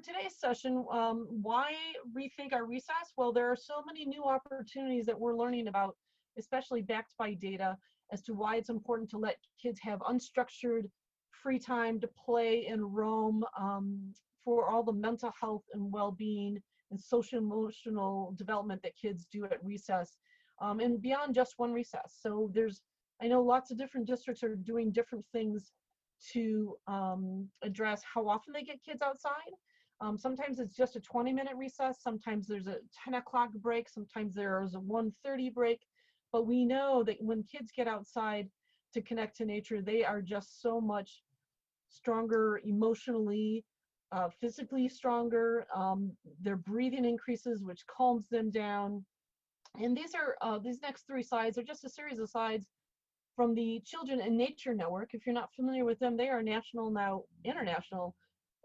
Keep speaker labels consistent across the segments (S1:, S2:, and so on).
S1: today's session, why rethink our recess? Well, there are so many new opportunities that we're learning about, especially backed by data, as to why it's important to let kids have unstructured free time to play and roam, for all the mental health and well-being and social emotional development that kids do at recess, and beyond just one recess. So I know lots of different districts are doing different things to address how often they get kids outside. Sometimes it's just a 20-minute recess, sometimes there's a 10 o'clock break, sometimes there's a 1:30 break, but we know that when kids get outside to connect to nature, they are just so much stronger emotionally, physically stronger. Their breathing increases, which calms them down. And these next 3 slides are just a series of slides from the Children in Nature Network. If you're not familiar with them, they are a national, now international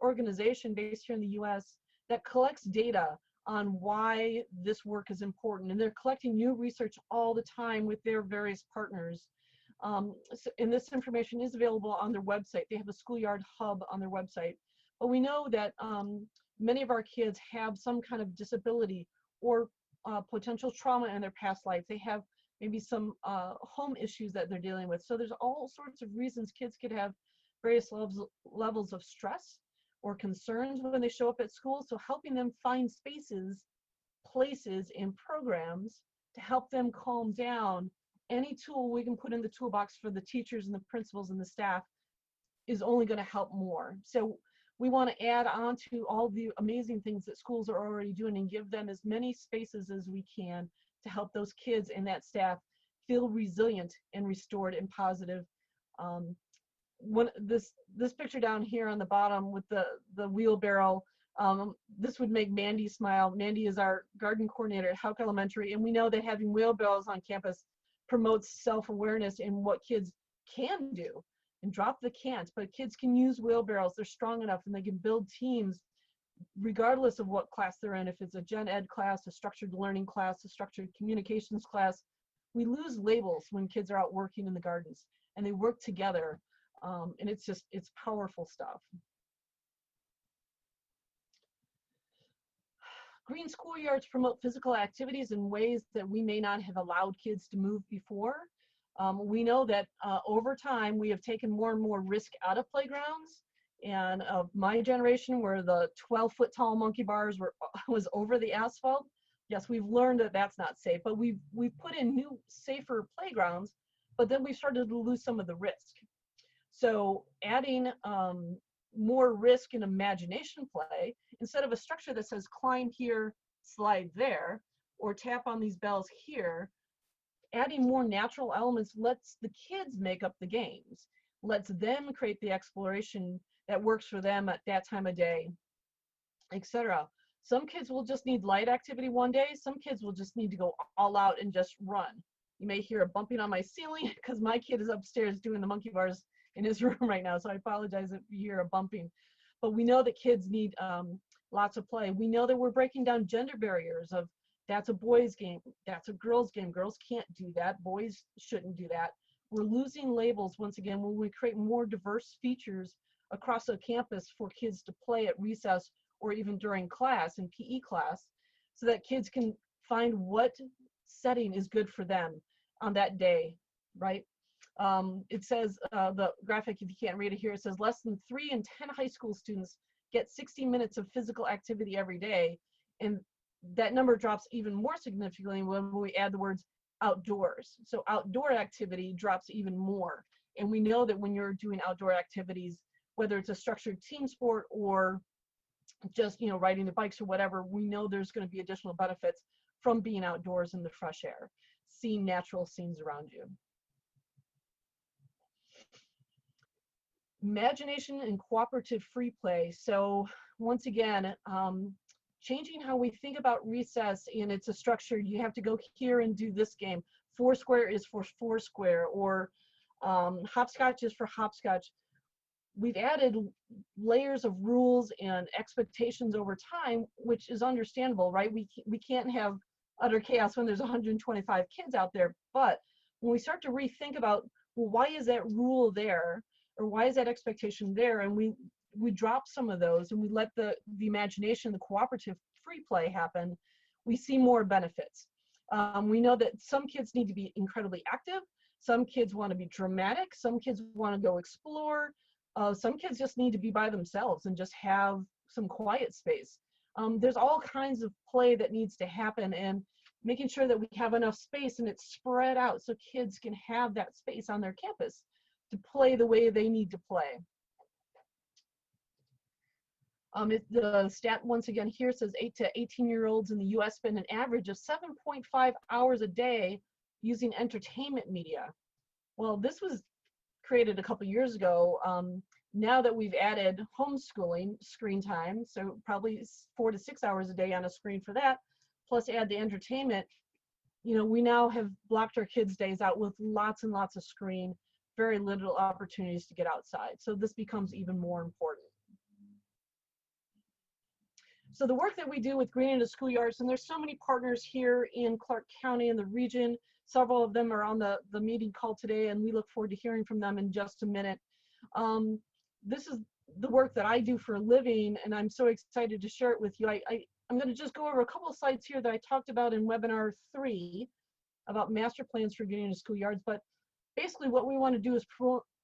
S1: organization based here in the US that collects data on why this work is important. And they're collecting new research all the time with their various partners. And this information is available on their website. They have a schoolyard hub on their website. But we know that many of our kids have some kind of disability or potential trauma in their past life. They have maybe some home issues that they're dealing with. So there's all sorts of reasons kids could have various levels of stress or concerns when they show up at school. So helping them find spaces, places, and programs to help them calm down, any tool we can put in the toolbox for the teachers and the principals and the staff is only going to help more. So we want to add on to all the amazing things that schools are already doing and give them as many spaces as we can to help those kids and that staff feel resilient and restored and positive. This picture down here on the bottom with the wheelbarrow, this would make Mandy smile. Mandy is our garden coordinator at Houck Elementary, and we know that having wheelbarrows on campus promotes self-awareness in what kids can do. And drop the can't, but kids can use wheelbarrows. They're strong enough and they can build teams regardless of what class they're in. If it's a gen ed class, a structured learning class, a structured communications class, we lose labels when kids are out working in the gardens and they work together. And it's powerful stuff. Green schoolyards promote physical activities in ways that we may not have allowed kids to move before. We know that over time we have taken more and more risk out of playgrounds. And of my generation, where the 12-foot tall monkey bars was over the asphalt, yes, we've learned that that's not safe. But we've put in new, safer playgrounds, but then we started to lose some of the risk. So adding more risk in imagination play, instead of a structure that says climb here, slide there, or tap on these bells here, adding more natural elements lets the kids make up the games, lets them create the exploration that works for them at that time of day, etc. Some kids will just need light activity one day. Some kids will just need to go all out and just run. You may hear a bumping on my ceiling because my kid is upstairs doing the monkey bars in his room right now, so I apologize if you hear a bumping. But we know that kids need lots of play. We know that we're breaking down gender barriers of that's a boys game, that's a girls game, girls can't do that, boys shouldn't do that. We're losing labels once again when we create more diverse features across a campus for kids to play at recess or even during class in PE class, so that kids can find what setting is good for them on that day, right? It says, the graphic, if you can't read it here, it says less than 3 in 10 high school students get 60 minutes of physical activity every day. And that number drops even more significantly when we add the words outdoors. So outdoor activity drops even more. And we know that when you're doing outdoor activities, whether it's a structured team sport or just, riding the bikes or whatever, we know there's going to be additional benefits from being outdoors in the fresh air, seeing natural scenes around you. Imagination and cooperative free play. So once again, changing how we think about recess, and it's a structure, you have to go here and do this game. Foursquare is for Foursquare, or hopscotch is for hopscotch. We've added layers of rules and expectations over time, which is understandable, right? We can't have utter chaos when there's 125 kids out there. But when we start to rethink about, well, why is that rule there? Or why is that expectation there? And we we drop some of those and we let the imagination, the cooperative free play happen, we see more benefits. We know that some kids need to be incredibly active. Some kids want to be dramatic. Some kids want to go explore. Some kids just need to be by themselves and just have some quiet space. There's all kinds of play that needs to happen, and making sure that we have enough space and it's spread out so kids can have that space on their campus to play the way they need to play. The stat once again here says 8 to 18-year-olds in the US spend an average of 7.5 hours a day using entertainment media. Well, this was created a couple years ago. Now that we've added homeschooling screen time, so probably 4 to 6 hours a day on a screen for that, plus add the entertainment, you know, we now have blocked our kids' days out with lots and lots of screen, very little opportunities to get outside. So this becomes even more important. So the work that we do with Green into Schoolyards, and there's so many partners here in Clark County and the region. Several of them are on the meeting call today, and we look forward to hearing from them in just a minute. This is the work that I do for a living, and I'm so excited to share it with you. I'm going to just go over a couple of slides here that I talked about in webinar 3 about master plans for Green into Schoolyards. But basically what we want to do is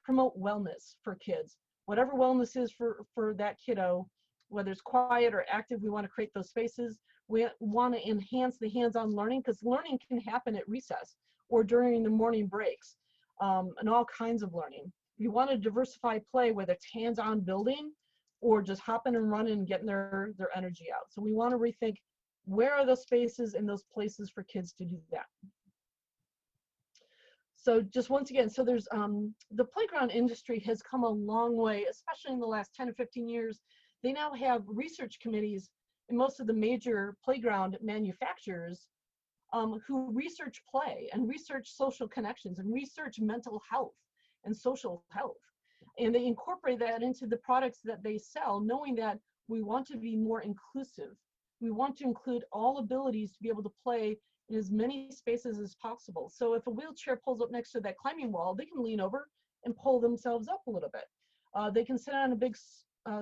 S1: promote wellness for kids. Whatever wellness is for that kiddo, whether it's quiet or active, we want to create those spaces. We want to enhance the hands-on learning, because learning can happen at recess or during the morning breaks, and all kinds of learning. We want to diversify play, whether it's hands-on building or just hopping and running and getting their energy out. So we want to rethink, where are those spaces and those places for kids to do that. So just once again, so there's the playground industry has come a long way, especially in the last 10 or 15 years. They now have research committees in most of the major playground manufacturers who research play and research social connections and research mental health and social health. And they incorporate that into the products that they sell, knowing that we want to be more inclusive. We want to include all abilities to be able to play in as many spaces as possible. So if a wheelchair pulls up next to that climbing wall, they can lean over and pull themselves up a little bit. They can sit on a big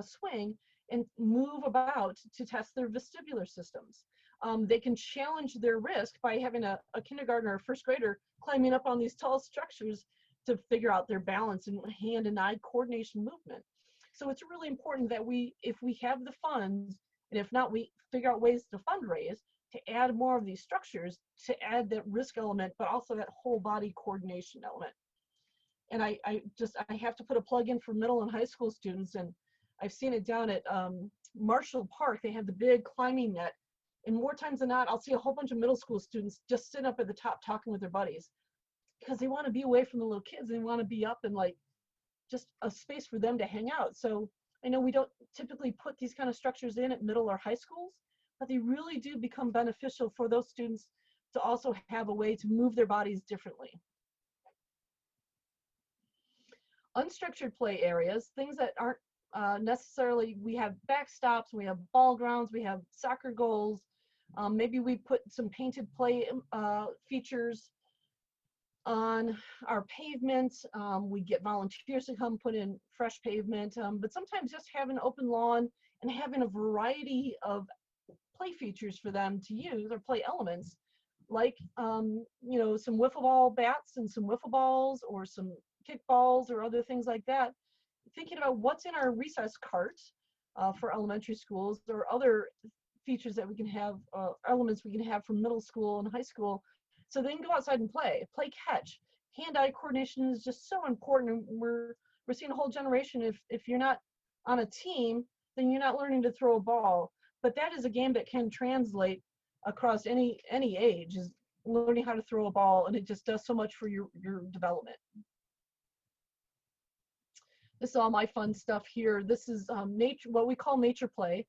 S1: swing and move about to test their vestibular systems. They can challenge their risk by having a kindergartner or first grader climbing up on these tall structures to figure out their balance and hand and eye coordination movement. So it's really important that if we have the funds, and if not, we figure out ways to fundraise to add more of these structures, to add that risk element, but also that whole body coordination element. And I have to put a plug in for middle and high school students, and I've seen it down at Marshall Park. They have the big climbing net, and more times than not, I'll see a whole bunch of middle school students just sitting up at the top talking with their buddies, because they want to be away from the little kids. They want to be up and like just a space for them to hang out. So I know we don't typically put these kind of structures in at middle or high schools, but they really do become beneficial for those students to also have a way to move their bodies differently. Unstructured play areas, things that aren't necessarily, we have backstops, we have ball grounds, we have soccer goals. Maybe we put some painted play features on our pavement. We get volunteers to come put in fresh pavement, but sometimes just having an open lawn and having a variety of play features for them to use, or play elements, like you know, some wiffle ball bats and some wiffle balls, or some kickballs, or other things like that. Thinking about what's in our recess cart for elementary schools, or other features that we can have, elements we can have for middle school and high school, so they can go outside and play catch. Hand-eye coordination is just so important. We're seeing a whole generation, if you're not on a team, then you're not learning to throw a ball. But that is a game that can translate across any age, is learning how to throw a ball, and it just does so much for your development. This is all my fun stuff here. This is nature, what we call nature play.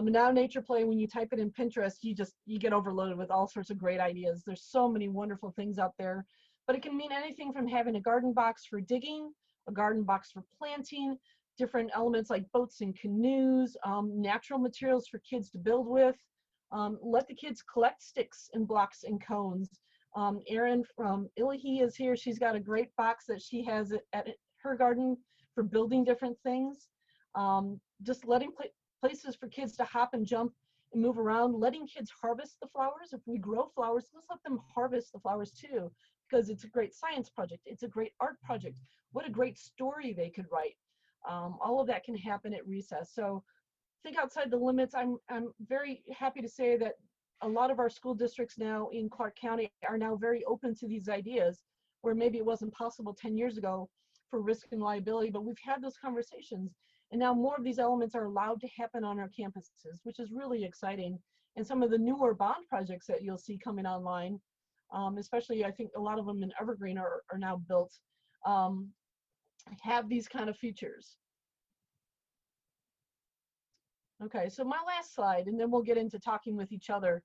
S1: Now nature play, when you type it in Pinterest, you get overloaded with all sorts of great ideas. There's so many wonderful things out there, but it can mean anything from having a garden box for digging, a garden box for planting, different elements like boats and canoes, natural materials for kids to build with. Let the kids collect sticks and blocks and cones. Erin from Illahee is here. She's got a great box that she has at her garden for building different things. Just letting places for kids to hop and jump and move around, letting kids harvest the flowers. If we grow flowers, let's let them harvest the flowers too, because it's a great science project. It's a great art project. What a great story they could write. All of that can happen at recess. So think outside the limits. I'm very happy to say that a lot of our school districts now in Clark County are now very open to these ideas, where maybe it wasn't possible 10 years ago for risk and liability, but we've had those conversations. And now more of these elements are allowed to happen on our campuses, which is really exciting. And some of the newer bond projects that you'll see coming online, especially I think a lot of them in Evergreen are now built, have these kind of features. Okay, so my last slide, and then we'll get into talking with each other.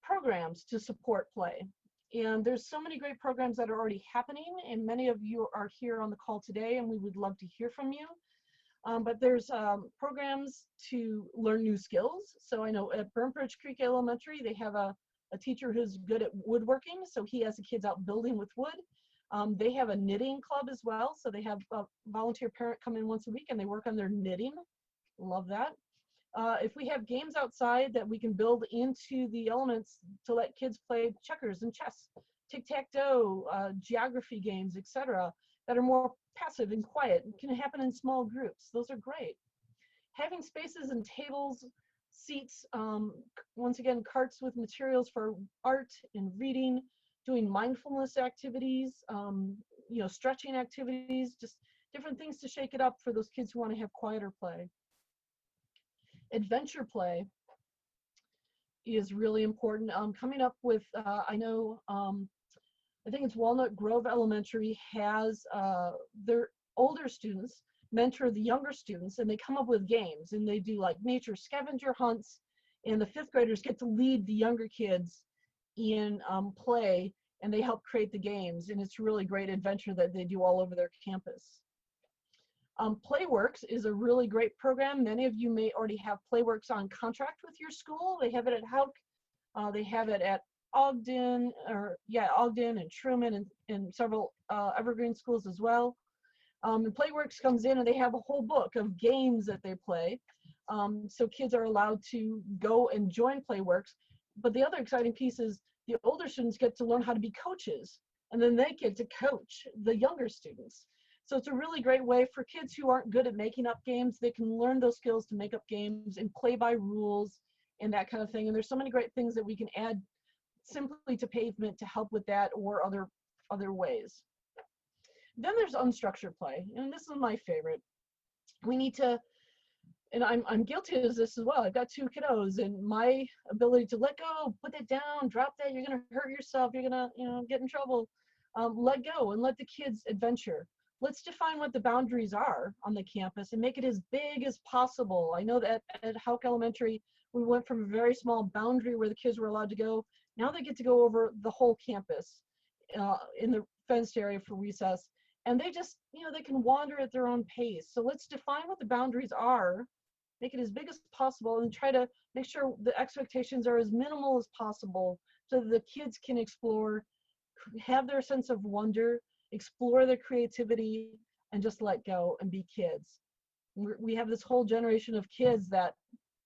S1: Programs to support play. And there's so many great programs that are already happening, and many of you are here on the call today, and we would love to hear from you. But there's programs to learn new skills. So I know at Burnbridge Creek Elementary, they have a teacher who's good at woodworking, so he has the kids out building with wood. They have a knitting club as well, so they have a volunteer parent come in once a week and they work on their knitting. Love that. If we have games outside that we can build into the elements to let kids play checkers and chess, tic-tac-toe, geography games, etc., that are more passive and quiet, can happen in small groups. Those are great. Having spaces and tables, seats, once again, carts with materials for art and reading, doing mindfulness activities, you know, stretching activities, just different things to shake it up for those kids who want to have quieter play. Adventure play is really important. Coming up with, I know, I think it's Walnut Grove Elementary has their older students mentor the younger students, and they come up with games, and they do like nature scavenger hunts, and the fifth graders get to lead the younger kids in play, and they help create the games, and it's really great adventure that they do all over their campus. Playworks is a really great program. Many of you may already have Playworks on contract with your school. They have it at Hauk. They have it at Ogden, Ogden and Truman and several Evergreen schools as well. And Playworks comes in and they have a whole book of games that they play. So kids are allowed to go and join Playworks. But the other exciting piece is the older students get to learn how to be coaches, and then they get to coach the younger students. So it's a really great way for kids who aren't good at making up games. They can learn those skills to make up games and play by rules and that kind of thing. And there's so many great things that we can add simply to pavement to help with that, or other ways. Then there's unstructured play, and this is my favorite. We need to, and I'm guilty of this as well. I've got two kiddos, and my ability to let go, put that down, drop that, you're gonna hurt yourself, you're gonna, you know, get in trouble. Let go and let the kids adventure. Let's define what the boundaries are on the campus and make it as big as possible. I know that at Hauk Elementary, we went from a very small boundary where the kids were allowed to go. Now they get to go over the whole campus in the fenced area for recess. And they just, you know, they can wander at their own pace. So let's define what the boundaries are, make it as big as possible, and try to make sure the expectations are as minimal as possible so that the kids can explore, have their sense of wonder, explore their creativity, and just let go and be kids. We have this whole generation of kids that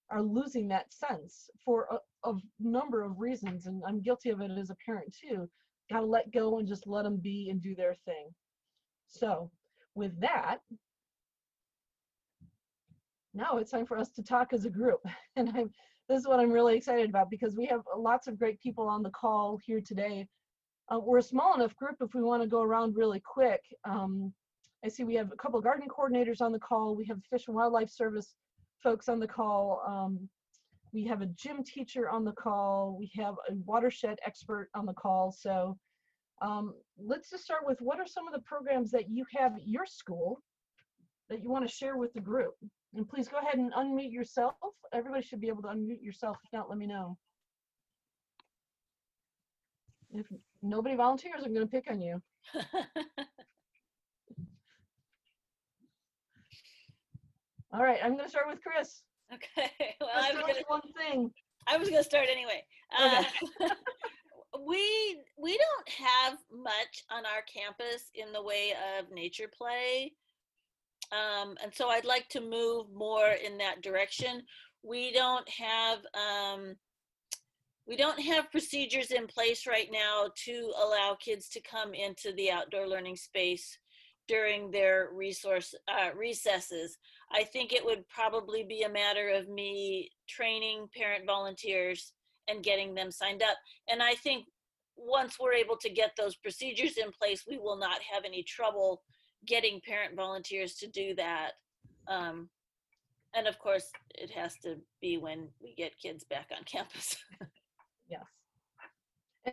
S1: are losing that sense for a number of reasons, and I'm guilty of it as a parent too. Gotta let go and just let them be and do their thing. So with that, now it's time for us to talk as a group. And this is what I'm really excited about, because we have lots of great people on the call here today. We're a small enough group if we want to go around really quick. I see we have a couple of garden coordinators on the call. We have Fish and Wildlife Service folks on the call. We have a gym teacher on the call. We have a watershed expert on the call. So let's just start with, what are some of the programs that you have at your school that you want to share with the group? And please go ahead and unmute yourself. Everybody should be able to unmute yourself. If not, let me know. If nobody volunteers, I'm going to pick on you. All right, I'm going to start with Chris.
S2: Okay. Well,
S1: I
S2: was going to start anyway.
S1: Okay.
S2: We don't have much on our campus in the way of nature play. And so I'd like to move more in that direction. We don't have procedures in place right now to allow kids to come into the outdoor learning space during their recesses. I think it would probably be a matter of me training parent volunteers and getting them signed up. And I think once we're able to get those procedures in place, we will not have any trouble getting parent volunteers to do that. And of course, it has to be when we get kids back on campus.
S1: Yes.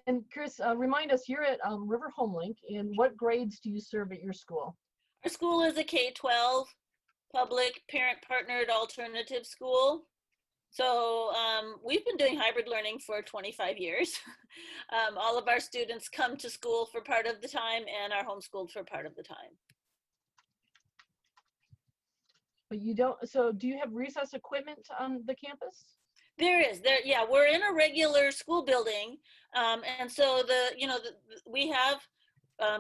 S1: And Chris, remind us, you're at River Homelink, and what grades do you serve at your school?
S2: Our school is a K-12 public parent-partnered alternative school. So we've been doing hybrid learning for 25 years. All of our students come to school for part of the time and are homeschooled for part of the time.
S1: But you don't, so do you have recess equipment on the campus?
S2: Yeah, we're in a regular school building. And so we have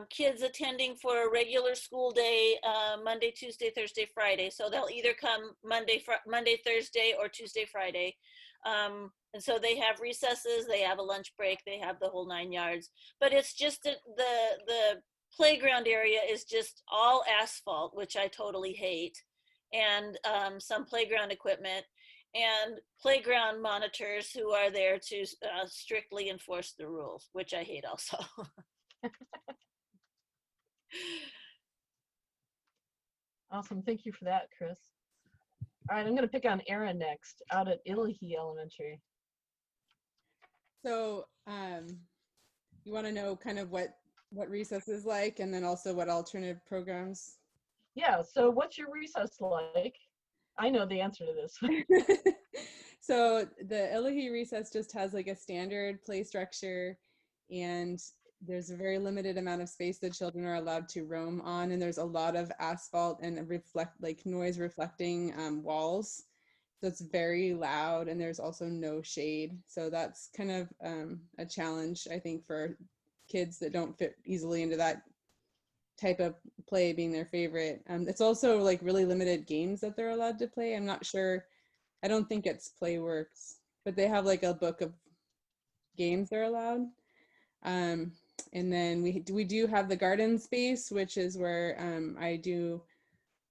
S2: kids attending for a regular school day, Monday, Tuesday, Thursday, Friday. So they'll either come Monday, Thursday, or Tuesday, Friday. And so they have recesses, they have a lunch break, they have the whole 9 yards. But it's just the playground area is just all asphalt, which I totally hate, and some playground equipment and playground monitors who are there to strictly enforce the rules, which I hate also.
S1: Awesome, thank you for that, Chris. All right, I'm gonna pick on Erin next, out at Illahee Elementary.
S3: So you want to know kind of what recess is like, and then also what alternative programs?
S1: Yeah, so what's your recess like? I know the answer to this.
S3: So the Illahee recess just has like a standard play structure, and there's a very limited amount of space that children are allowed to roam on, and there's a lot of asphalt and noise reflecting walls. So it's very loud, and there's also no shade. So that's kind of a challenge, I think, for kids that don't fit easily into that type of play being their favorite. It's also like really limited games that they're allowed to play. I'm not sure, I don't think it's PlayWorks, but they have like a book of games they're allowed. And then we do have the garden space, which is where I do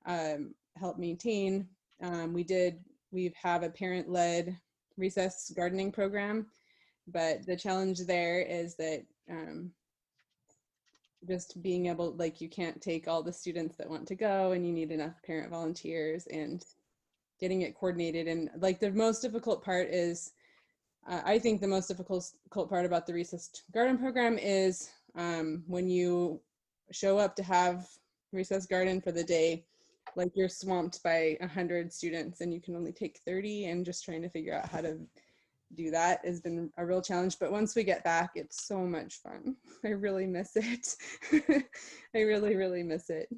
S3: help maintain. We have a parent-led recess gardening program, but the challenge there is that just being able, like, you can't take all the students that want to go, and you need enough parent volunteers and getting it coordinated. And like the most difficult part is, I think the most difficult part about the recess garden program is when you show up to have recess garden for the day, like you're swamped by 100 students and you can only take 30, and just trying to figure out how to do that has been a real challenge. But once we get back, it's so much fun. I really miss it. I really, really miss it.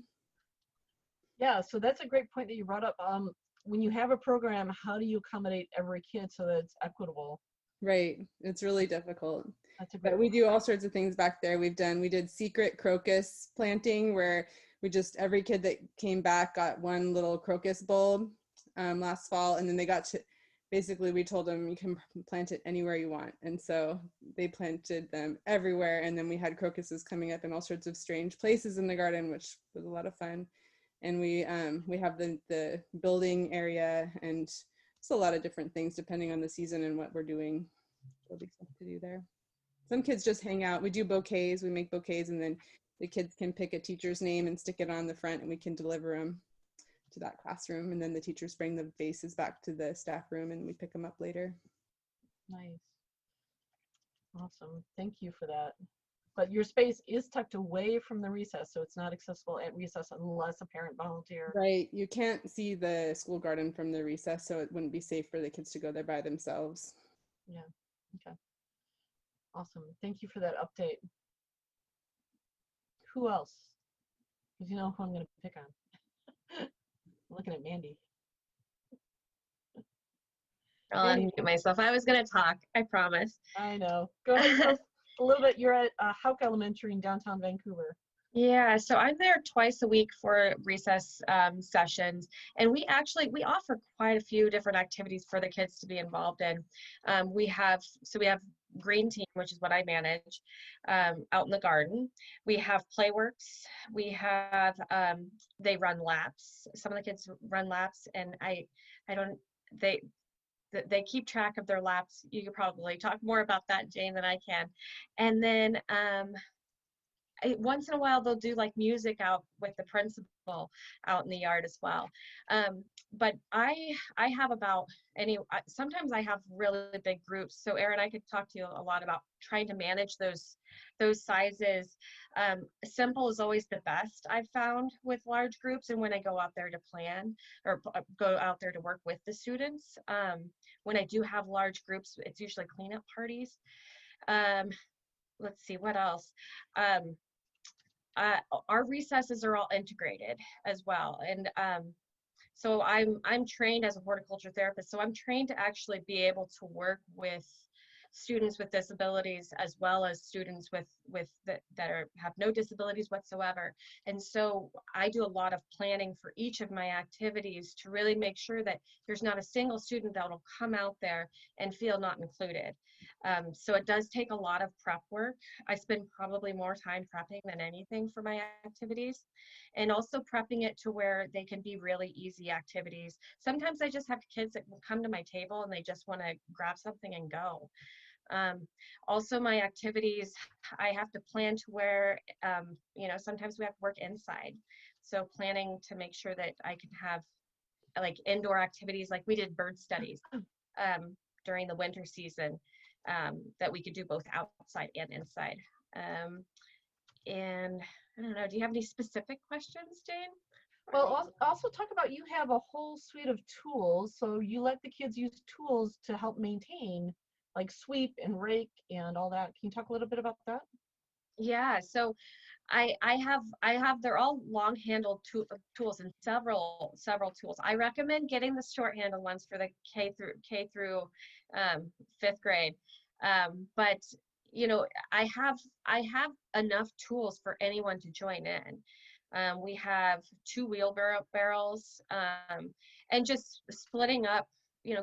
S1: Yeah, so that's a great point that you brought up. When you have a program, how do you accommodate every kid so that it's equitable?
S3: Right, it's really difficult.
S1: That's a great
S3: But we do all sorts of things back there. We did secret crocus planting, where every kid that came back got one little crocus bulb last fall, and then they got to, basically we told them you can plant it anywhere you want, and so they planted them everywhere. And then we had crocuses coming up in all sorts of strange places in the garden, which was a lot of fun. And we have the building area, and it's a lot of different things depending on the season and what we're doing. There'll be stuff to do there. Some kids just hang out. We do bouquets. We make bouquets, and then the kids can pick a teacher's name and stick it on the front, and we can deliver them to that classroom. And then the teachers bring the vases back to the staff room, and we pick them up later.
S1: Nice. Awesome. Thank you for that. But your space is tucked away from the recess, so it's not accessible at recess unless a parent volunteer.
S3: Right. You can't see the school garden from the recess, so it wouldn't be safe for the kids to go there by themselves.
S1: Yeah. Okay. Awesome. Thank you for that update. Who else? Because you know who I'm going to pick on. I'm looking at Mandy.
S4: I'll unmute myself. I was going to talk, I promise.
S1: I know. Go ahead. Tell us a little bit. You're at Houck Elementary in downtown Vancouver.
S4: Yeah, so I'm there twice a week for recess sessions, and we offer quite a few different activities for the kids to be involved in. We have Green Team, which is what I manage, out in the garden. We have Playworks. We have they run laps. Some of the kids run laps, and I don't they they keep track of their laps. You could probably talk more about that, Jane, than I can. And then once in a while they'll do like music out with the principal out in the yard as well. But I have about sometimes I have really big groups. So Erin, I could talk to you a lot about trying to manage those sizes. Simple is always the best I've found with large groups, and when I go out there to plan or go out there to work with the students, when I do have large groups, it's usually cleanup parties. Let's see what else. Our recesses are all integrated as well, and so I'm trained as a horticulture therapist, so I'm trained to actually be able to work with students with disabilities as well as students have no disabilities whatsoever. And so I do a lot of planning for each of my activities to really make sure that there's not a single student that will come out there and feel not included. So it does take a lot of prep work. I spend probably more time prepping than anything for my activities, and also prepping it to where they can be really easy activities. Sometimes I just have kids that will come to my table and they just want to grab something and go. Also my activities, I have to plan to where, sometimes we have to work inside. So planning to make sure that I can have like indoor activities, like we did bird studies during the winter season, that we could do both outside and inside. And I don't know, do you have any specific questions, Jane?
S1: Well, also talk about, you have a whole suite of tools, so you let the kids use tools to help maintain, like sweep and rake and all that. Can you talk a little bit about that?
S4: Yeah, so I have they're all long handled tools, and several tools. I recommend getting the short handled ones for the K through fifth grade. But I have enough tools for anyone to join in. We have 2 barrels, and just splitting up,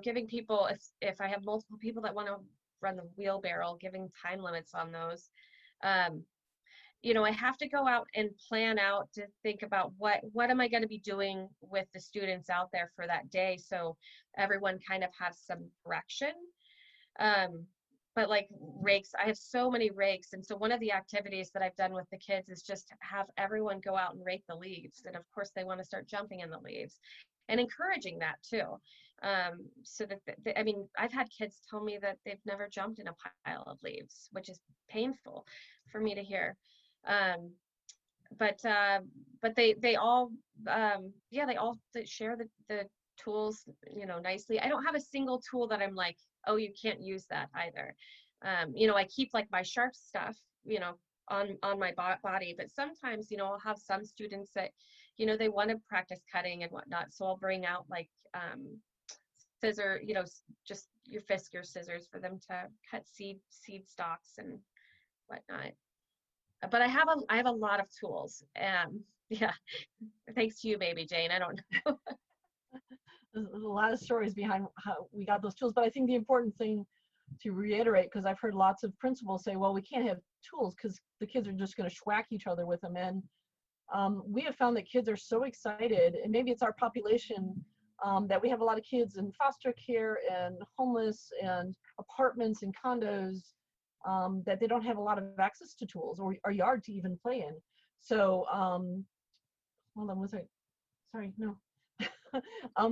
S4: giving people, if I have multiple people that want to run the wheelbarrow, giving time limits on those. I have to go out and plan out to think about what am I going to be doing with the students out there for that day, so everyone kind of has some direction. But like rakes, I have so many rakes, and so one of the activities that I've done with the kids is just have everyone go out and rake the leaves, and of course they want to start jumping in the leaves, and encouraging that too. So that I've had kids tell me that they've never jumped in a pile of leaves, which is painful for me to hear. But they all they all share the tools nicely. I don't have a single tool that I'm like, oh, you can't use that either. I keep like my sharp stuff on my body, but sometimes I'll have some students that they want to practice cutting and whatnot, so I'll bring out like scissor, just your scissors for them to cut seed stalks and whatnot. But I have a lot of tools. Yeah, thanks to you, maybe, Jane. I don't know.
S1: There's a lot of stories behind how we got those tools, but I think the important thing to reiterate, because I've heard lots of principals say, well, we can't have tools because the kids are just going to schwack each other with them. And we have found that kids are so excited, and maybe it's our population, that we have a lot of kids in foster care and homeless and apartments and condos, that they don't have a lot of access to tools or yard to even play in. So, hold on, sorry, no.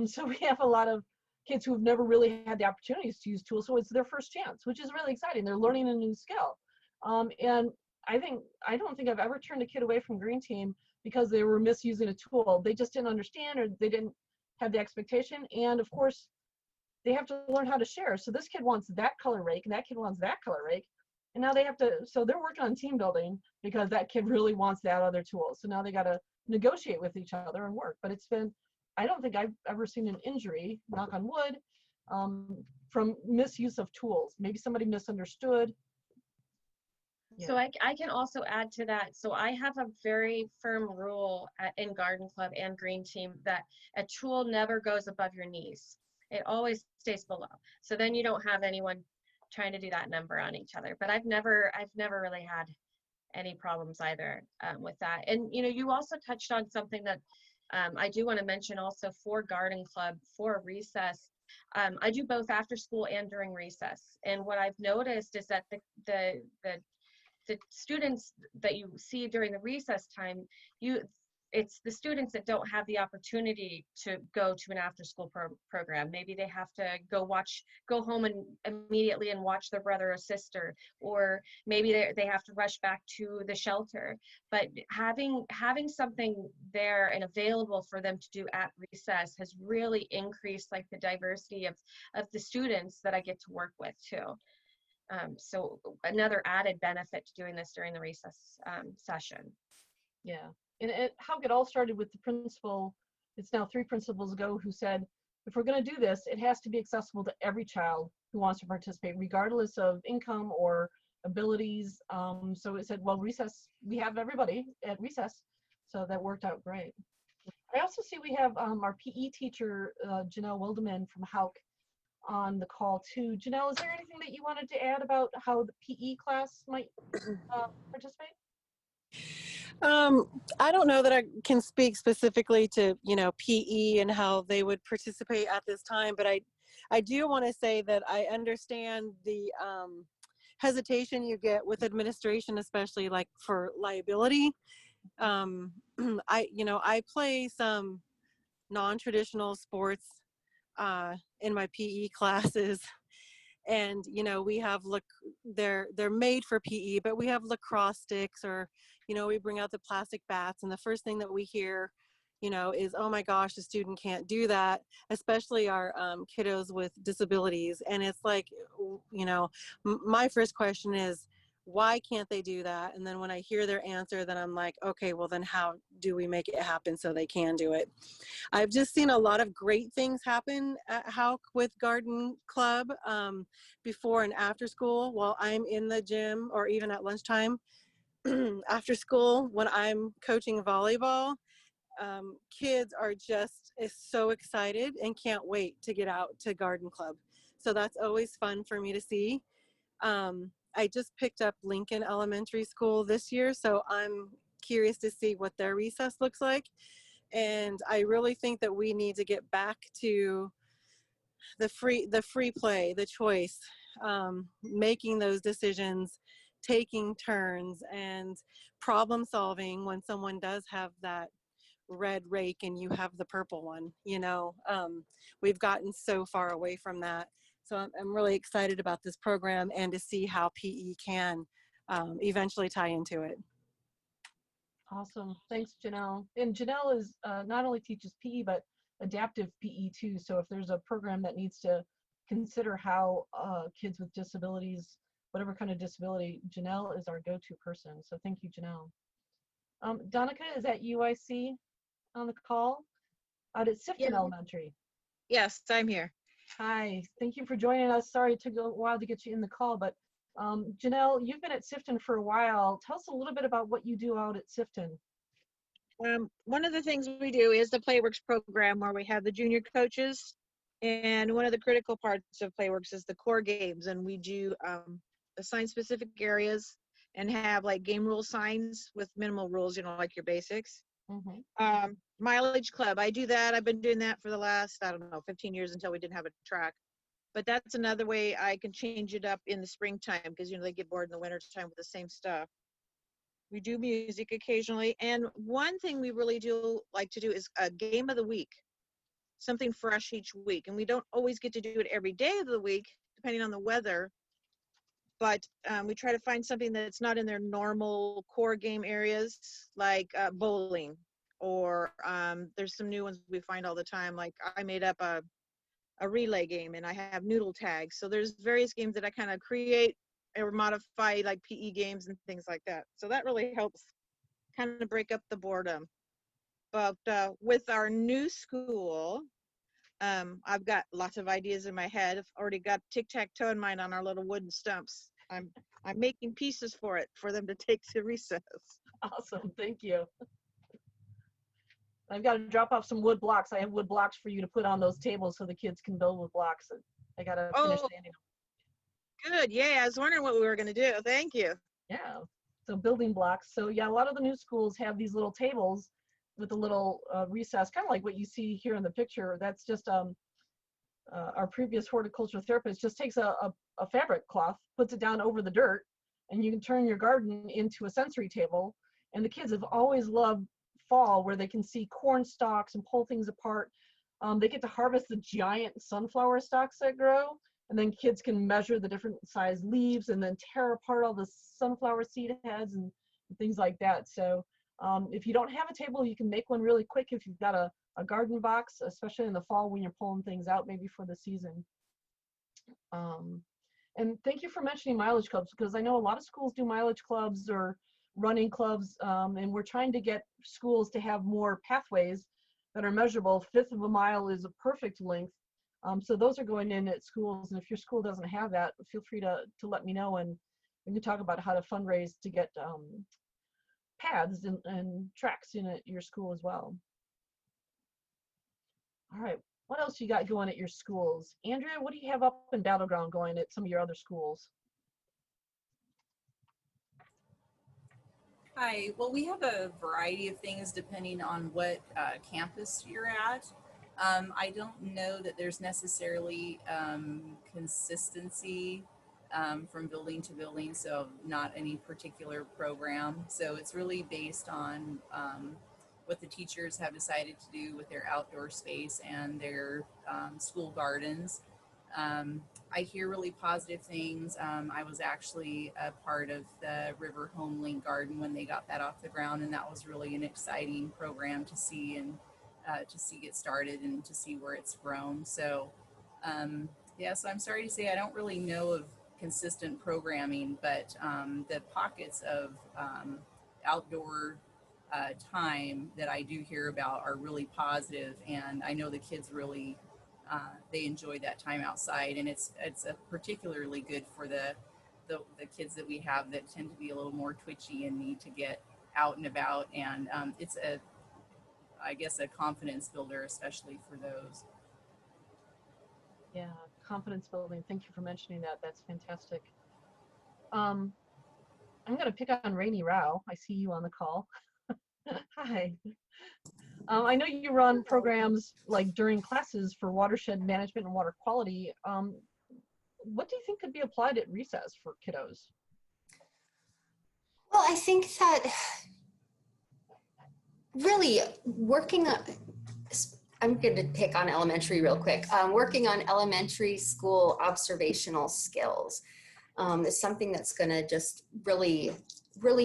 S1: So we have a lot of kids who have never really had the opportunities to use tools, so it's their first chance, which is really exciting. They're learning a new skill. And I don't think I've ever turned a kid away from Green Team because they were misusing a tool. They just didn't understand, or they didn't have the expectation. And of course, they have to learn how to share. So this kid wants that color rake, and that kid wants that color rake. And now they have to, so they're working on team building because that kid really wants that other tool. So now they got to negotiate with each other and work. But I don't think I've ever seen an injury, knock on wood, from misuse of tools. Maybe somebody misunderstood.
S4: So I can also add to that. So I have a very firm rule in Garden Club and Green Team that a tool never goes above your knees. It always stays below. So then you don't have anyone trying to do that number on each other. But I've never really had any problems either with that. And you also touched on something that I do want to mention also for Garden Club, for recess. I do both after school and during recess. And what I've noticed is that the students that you see during the recess time, it's the students that don't have the opportunity to go to an after school program. Maybe they have to go home and immediately and watch their brother or sister, or maybe they have to rush back to the shelter. But having something there and available for them to do at recess has really increased like the diversity of the students that I get to work with too. So another added benefit to doing this during the recess session.
S1: Yeah, and how it all started with the principal, it's now 3 principals ago, who said, if we're going to do this, it has to be accessible to every child who wants to participate, regardless of income or abilities. So it said, well, recess, we have everybody at recess. So that worked out great. I also see we have our PE teacher, Janelle Wildeman from Hauk, on the call too. Janelle, is there anything that you wanted to add about how the PE class might participate?
S5: I don't know that I can speak specifically to, PE and how they would participate at this time, but I do want to say that I understand the hesitation you get with administration, especially like for liability. I play some non-traditional sports in my PE classes. And we have they're made for PE, but we have lacrosse sticks, or we bring out the plastic bats, and the first thing that we hear is, oh my gosh, the student can't do that, especially our kiddos with disabilities. And it's like, my first question is, why can't they do that? And then when I hear their answer, then I'm like, okay, well then how do we make it happen so they can do it? I've just seen a lot of great things happen at Hauk with Garden Club before and after school, while I'm in the gym, or even at lunchtime. After school, when I'm coaching volleyball, kids are just so excited and can't wait to get out to Garden Club. So that's always fun for me to see. I just picked up Lincoln Elementary School this year, so I'm curious to see what their recess looks like. And I really think that we need to get back to the free play, the choice, making those decisions, taking turns, and problem solving when someone does have that red rake and you have the purple one. We've gotten so far away from that. So I'm really excited about this program and to see how PE can eventually tie into it.
S1: Awesome. Thanks, Janelle. And Janelle is not only teaches PE, but adaptive PE too. So if there's a program that needs to consider how kids with disabilities, whatever kind of disability, Janelle is our go-to person. So thank you, Janelle. Donica, is that UIC on the call? Out at Sifton Elementary.
S6: Yes, I'm here.
S1: Hi, thank you for joining us. Sorry it took a while to get you in the call, but Janelle, you've been at Sifton for a while. Tell us a little bit about what you do out at Sifton.
S6: One of the things we do is the Playworks program, where we have the junior coaches, and one of the critical parts of Playworks is the core games, and we do assign specific areas and have like game rule signs with minimal rules, like your basics.
S1: Mm-hmm.
S6: Mileage club, I do that. I've been doing that for the last, 15 years, until we didn't have a track. But that's another way I can change it up in the springtime, because they get bored in the wintertime with the same stuff. We do music occasionally, and one thing we really do like to do is a game of the week, something fresh each week. And we don't always get to do it every day of the week, depending on the weather, but we try to find something that's not in their normal core game areas, like bowling, or there's some new ones we find all the time. Like I made up a relay game, and I have noodle tags. So there's various games that I kind of create or modify, like PE games and things like that. So that really helps kind of break up the boredom. But with our new school, I've got lots of ideas in my head. I've already got tic-tac-toe in mind on our little wooden stumps. I'm I'm making pieces for them to take to recess.
S1: Awesome, thank you. I've got to drop off some wood blocks. I have wood blocks for you to put on those tables so the kids can build with blocks. And I got to finish
S6: Oh,
S1: sanding
S6: good. Yeah, I was wondering what we were going to do. Thank you.
S1: them. Yeah, so building blocks. So yeah, a lot of the new schools have these little tables with a little recess, kind of like what you see here in the picture. That's just our previous horticulture therapist just takes a fabric cloth, puts it down over the dirt, and you can turn your garden into a sensory table. And the kids have always loved fall, where they can see corn stalks and pull things apart. They get to harvest the giant sunflower stalks that grow, and then kids can measure the different size leaves and then tear apart all the sunflower seed heads and things like that. So if you don't have a table, you can make one really quick if you've got a garden box, especially in the fall when you're pulling things out maybe for the season. And thank you for mentioning mileage clubs, because I know a lot of schools do mileage clubs or running clubs, and we're trying to get schools to have more pathways that are measurable. 1/5 of a mile is a perfect length. So those are going in at schools, and if your school doesn't have that, feel free to let me know, and we can talk about how to fundraise to get paths and tracks in at your school as well. All right, what else you got going at your schools? Andrea, what do you have up in Battleground going at some of your other schools?
S7: Hi, well, we have a variety of things depending on what campus you're at. I don't know that there's necessarily consistency from building to building, so not any particular program. So it's really based on what the teachers have decided to do with their outdoor space and their school gardens. I hear really positive things. I was actually a part of the River Home Link Garden when they got that off the ground, and that was really an exciting program to see and to see get started and to see where it's grown. So yeah, so I'm sorry to say I don't really know of consistent programming, but the pockets of outdoor time that I do hear about are really positive, and I know the kids really they enjoy that time outside, and it's particularly good for the kids that we have that tend to be a little more twitchy and need to get out and about, and it's I guess a confidence builder, especially for those.
S1: Yeah, confidence building. Thank you for mentioning that. That's fantastic. I'm going to pick on Rainey Rao. I see you on the call. Hi. I know you run programs like during classes for watershed management and water quality. What do you think could be applied at recess for kiddos?
S8: Well, I think that really working on, I'm going to pick on elementary real quick. Working on elementary school observational skills is something that's going to just really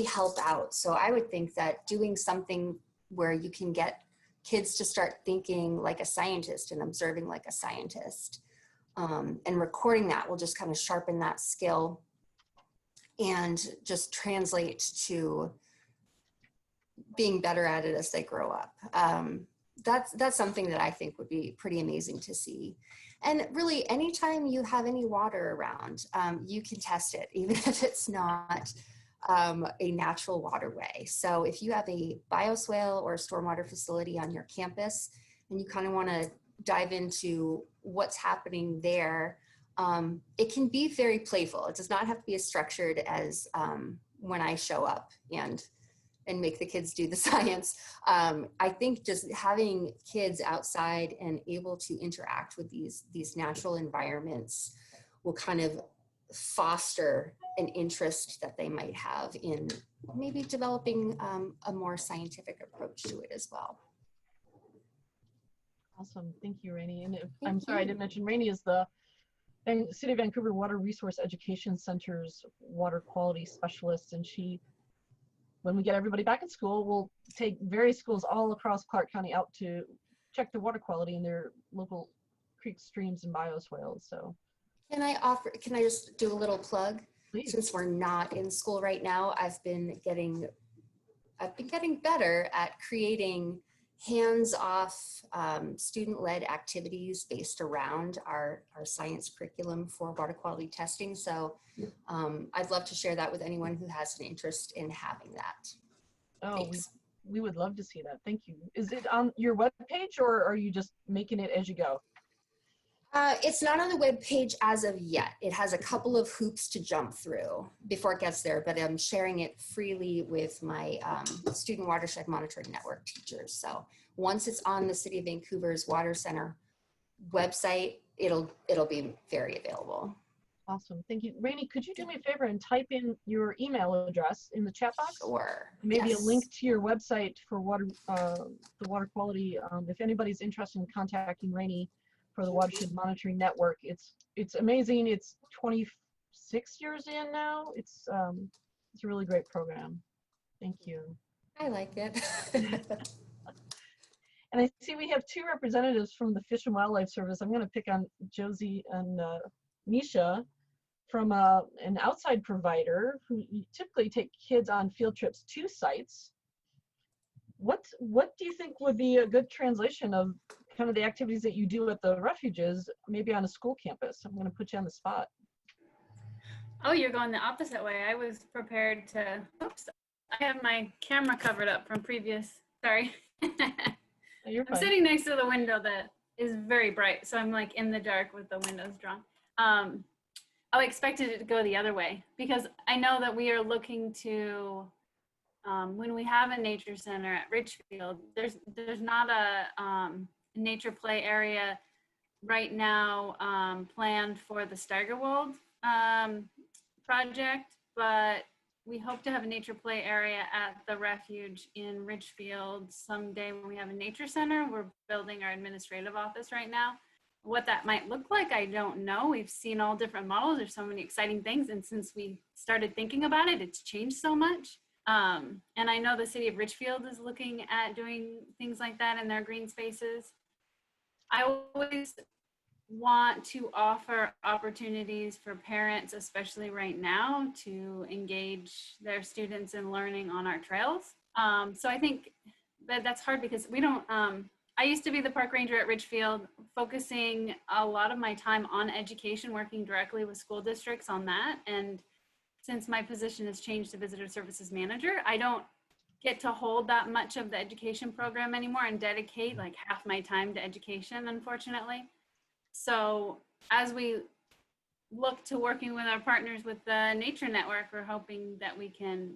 S8: help out. So I would think that doing something where you can get kids to start thinking like a scientist and observing like a scientist, and recording that will just kind of sharpen that skill and just translate to being better at it as they grow up. That's something that I think would be pretty amazing to see. And really, anytime you have any water around, you can test it, even if it's not a natural waterway. So if you have a bioswale or a stormwater facility on your campus and you kind of want to dive into what's happening there, it can be very playful. It does not have to be as structured as when I show up and make the kids do the science. I think just having kids outside and able to interact with these natural environments will kind of foster an interest that they might have in maybe developing a more scientific approach to it as well.
S1: Awesome, thank you, Rainey. And I'm sorry I didn't mention, Rainey is the City of Vancouver Water Resource Education Center's water quality specialist, and she, when we get everybody back in school, we'll take various schools all across Clark County out to check the water quality in their local creeks, streams, and bioswales. So
S8: can I just do a little plug?
S1: please.
S8: Since we're not in school right now, I've been getting better at creating hands-off student-led activities based around our science curriculum for water quality testing. So I'd love to share that with anyone who has an interest in having that.
S1: Oh,
S8: Thanks.
S1: we would love to see that. Thank you. Is it on your webpage or are you just making it as you go?
S8: It's not on the web page as of yet. It has a couple of hoops to jump through before it gets there, but I'm sharing it freely with my Student Watershed Monitoring Network teachers. So once it's on the City of Vancouver's Water Center website, it'll be very available.
S1: Awesome. Thank you. Rainey, could you do me a favor and type in your email address in the chat box?
S8: Sure.
S1: Maybe
S8: Yes.
S1: a link to your website for the water quality. If anybody's interested in contacting Rainey for the Watershed Monitoring Network, it's amazing. It's 26 years in now. It's a really great program. Thank you.
S8: I like it.
S1: And I see we have two representatives from the Fish and Wildlife Service. I'm going to pick on Josie and Nisha from an outside provider who typically take kids on field trips to sites. What do you think would be a good translation of kind of the activities that you do at the refuges, maybe on a school campus? I'm going to put you on the spot.
S9: Oh, you're going the opposite way. I was prepared to, oops, I have my camera covered up from previous, sorry.
S1: No, you're
S9: I'm
S1: fine.
S9: sitting next to the window that is very bright, so I'm like in the dark with the windows drawn. I expected it to go the other way because I know that we are looking to, when we have a nature center at Richfield, there's not a nature play area right now planned for the Steigerwald project, but we hope to have a nature play area at the refuge in Richfield someday when we have a nature center. We're building our administrative office right now. What that might look like, I don't know. We've seen all different models. There's so many exciting things. And since we started thinking about it, it's changed so much. And I know the city of Richfield is looking at doing things like that in their green spaces. I always want to offer opportunities for parents, especially right now, to engage their students in learning on our trails. So I think that that's hard because we don't, I used to be the park ranger at Richfield, focusing a lot of my time on education, working directly with school districts on that. And since my position has changed to visitor services manager, I don't get to hold that much of the education program anymore and dedicate like half my time to education, unfortunately. So as we look to working with our partners with the Nature Network, we're hoping that we can,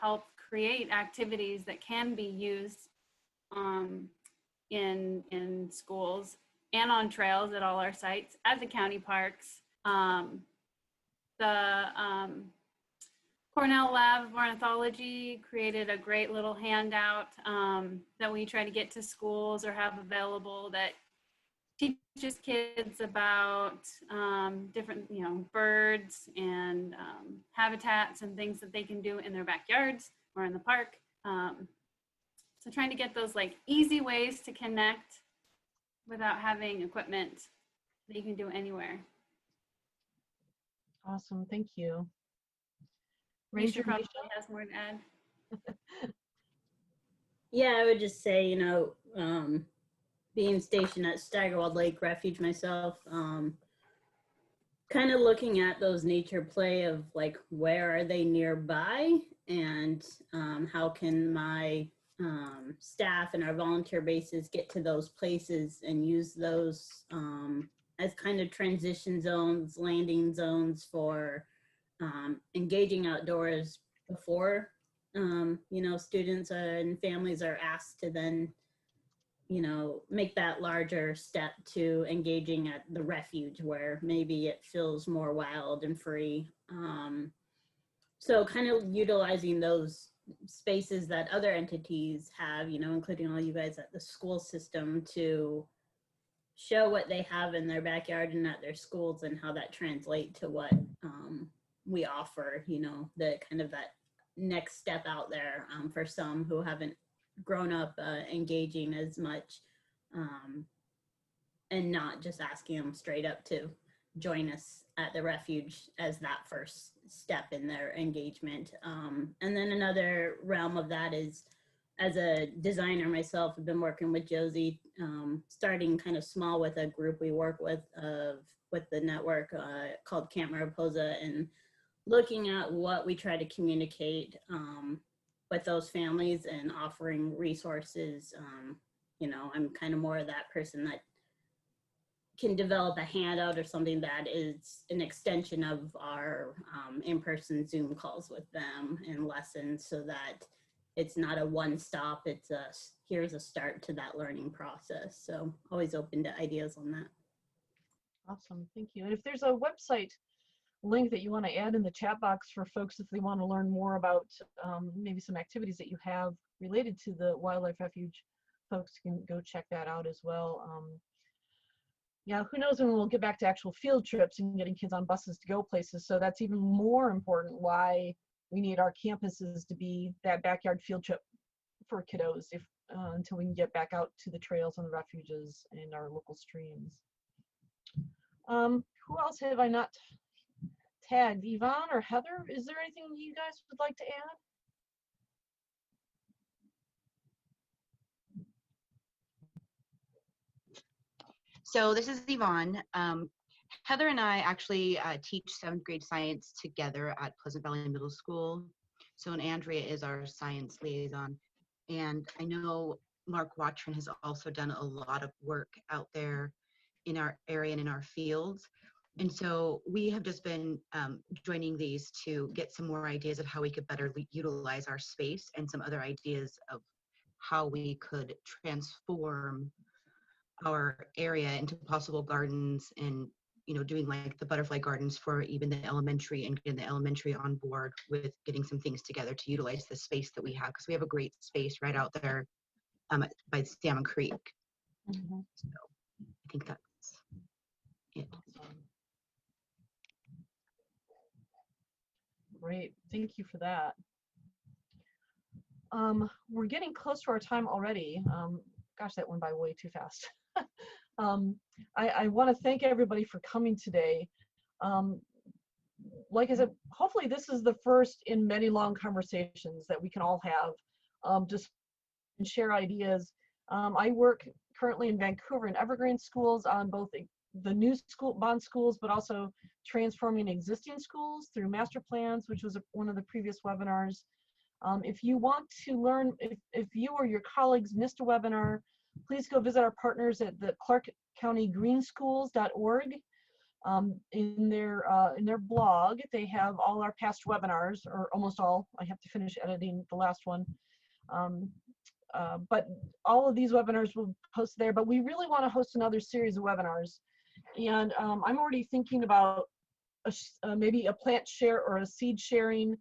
S9: help create activities that can be used in schools and on trails at all our sites, at the county parks. The Cornell Lab of Ornithology created a great little handout that we try to get to schools or have available that teaches kids about different, birds and habitats and things that they can do in their backyards or in the park. So trying to get those like easy ways to connect without having equipment that you can do anywhere.
S1: Awesome. Thank you.
S9: Nisha
S1: Ranger
S9: probably
S1: Nisha?
S9: has more to add.
S10: Yeah, I would just say, being stationed at Steigerwald Lake Refuge myself, kind of looking at those nature play of like, where are they nearby and how can my staff and our volunteer bases get to those places and use those as kind of transition zones, landing zones for engaging outdoors before, students and families are asked to then make that larger step to engaging at the refuge where maybe it feels more wild and free. So kind of utilizing those spaces that other entities have, including all you guys at the school system, to show what they have in their backyard and at their schools and how that translates to what we offer, the kind of that next step out there for some who haven't grown up engaging as much and not just asking them straight up to join us at the refuge as that first step in their engagement. And then another realm of that is as a designer myself, I've been working with GOSY, starting kind of small with a group we work with the network called Camp Mariposa, and looking at what we try to communicate with those families and offering resources. You know, I'm kind of more of that person that can develop a handout or something that is an extension of our in-person Zoom calls with them and lessons, so that it's not a one-stop, it's a, here's a start to that learning process. So always open to ideas on that.
S1: Awesome, thank you. And if there's a website link that you want to add in the chat box for folks if they want to learn more about maybe some activities that you have related to the wildlife refuge, folks can go check that out as well. Yeah, who knows when we'll get back to actual field trips and getting kids on buses to go places. So that's even more important why we need our campuses to be that backyard field trip for kiddos if until we can get back out to the trails and the refuges and our local streams. Who else have I not tagged? Yvonne or Heather, is there anything you guys would like to add?
S11: So this is Yvonne. Heather and I actually teach 7th grade science together at Pleasant Valley Middle School. So and Andrea is our science liaison. And I know Mark Watchman has also done a lot of work out there in our area and in our fields. And so we have just been joining these to get some more ideas of how we could better utilize our space and some other ideas of how we could transform our area into possible gardens, and you know, doing like the butterfly gardens for even the elementary, and getting the elementary on board with getting some things together to utilize the space that we have, because we have a great space right out there by Salmon Creek.
S1: Mm-hmm.
S11: So I think that's it.
S1: Awesome. Great, thank you for that. We're getting close to our time already. Gosh, that went by way too fast. I want to thank everybody for coming today. Like I said, hopefully this is the first in many long conversations that we can all have, just share ideas. I work currently in Vancouver and Evergreen schools on both the new school bond schools, but also transforming existing schools through master plans, which was one of the previous webinars. If you want to learn, if you or your colleagues missed a webinar, please go visit our partners at the Clark County Greenschools.org. In their blog, they have all our past webinars, or almost all. I have to finish editing the last one. But all of these webinars will post there, but we really want to host another series of webinars. And I'm already thinking about maybe a plant share or a seed sharing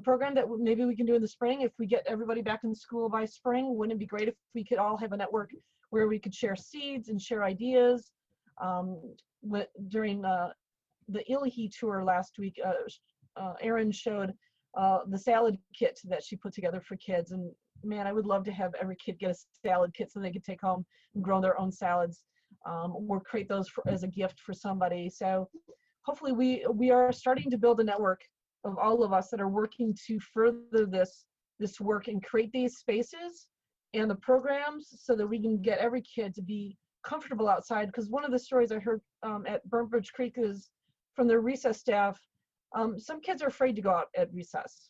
S1: program that maybe we can do in the spring. If we get everybody back in school by spring, wouldn't it be great if we could all have a network where we could share seeds and share ideas? During the Illahee tour last week, Erin showed the salad kit that she put together for kids, and man, I would love to have every kid get a salad kit so they could take home and grow their own salads, or create those as a gift for somebody. So hopefully we are starting to build a network of all of us that are working to further this work and create these spaces and the programs so that we can get every kid to be comfortable outside. Because one of the stories I heard at Burnt Bridge Creek is from their recess staff, some kids are afraid to go out at recess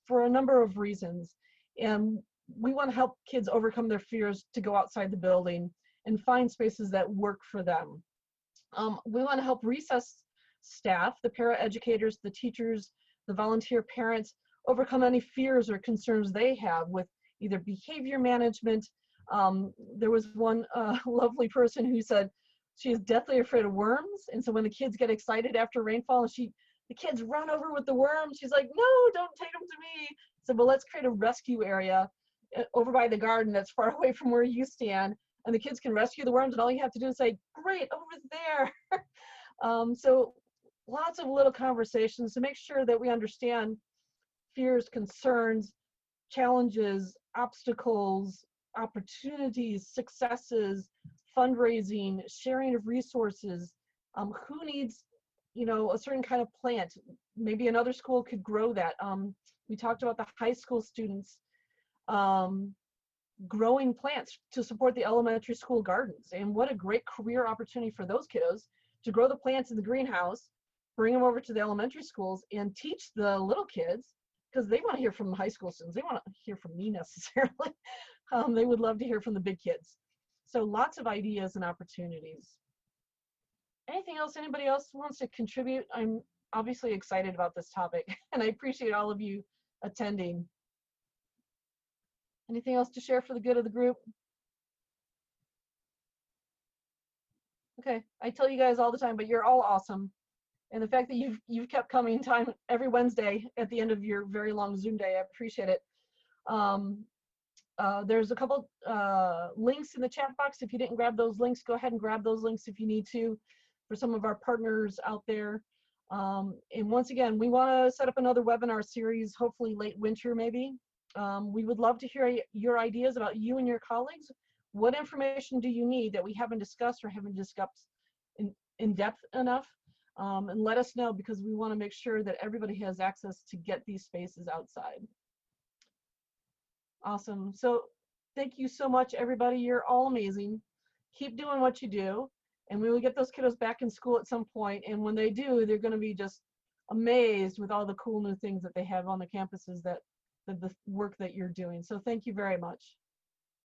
S1: for a number of reasons, and we want to help kids overcome their fears to go outside the building and find spaces that work for them. We want to help recess staff, the paraeducators, the teachers, the volunteer parents, overcome any fears or concerns they have with either behavior management. There was one lovely person who said she is deathly afraid of worms, and so when the kids get excited after rainfall, the kids run over with the worms. She's like, no, don't take them to me. So, well, let's create a rescue area over by the garden that's far away from where you stand, and the kids can rescue the worms, and all you have to do is say, great, over there. So lots of little conversations to make sure that we understand fears, concerns, challenges, obstacles, opportunities, successes, fundraising, sharing of resources, who needs, you know, a certain kind of plant. Maybe another school could grow that. We talked about the high school students. growing plants to support the elementary school gardens. And what a great career opportunity for those kiddos to grow the plants in the greenhouse, bring them over to the elementary schools and teach the little kids, because they want to hear from the high school students. They want to hear from me necessarily. They would love to hear from the big kids. So lots of ideas and opportunities. Anything else anybody else wants to contribute? I'm obviously excited about this topic and I appreciate all of you attending. Anything else to share for the good of the group? Okay, I tell you guys all the time, but you're all awesome. And the fact that you've kept coming time every Wednesday at the end of your very long Zoom day, I appreciate it. There's a couple links in the chat box. If you didn't grab those links, go ahead and grab those links if you need to for some of our partners out there. And once again, we want to set up another webinar series, hopefully late winter maybe. We would love to hear your ideas about you and your colleagues. What information do you need that we haven't discussed or haven't discussed in depth enough? And let us know, because we want to make sure that everybody has access to get these spaces outside. Awesome. So thank you so much, everybody. You're all amazing. Keep doing what you do. And we will get those kiddos back in school at some point. And when they do, they're going to be just amazed with all the cool new things that they have on the campuses, that the work that you're doing. So thank you very much.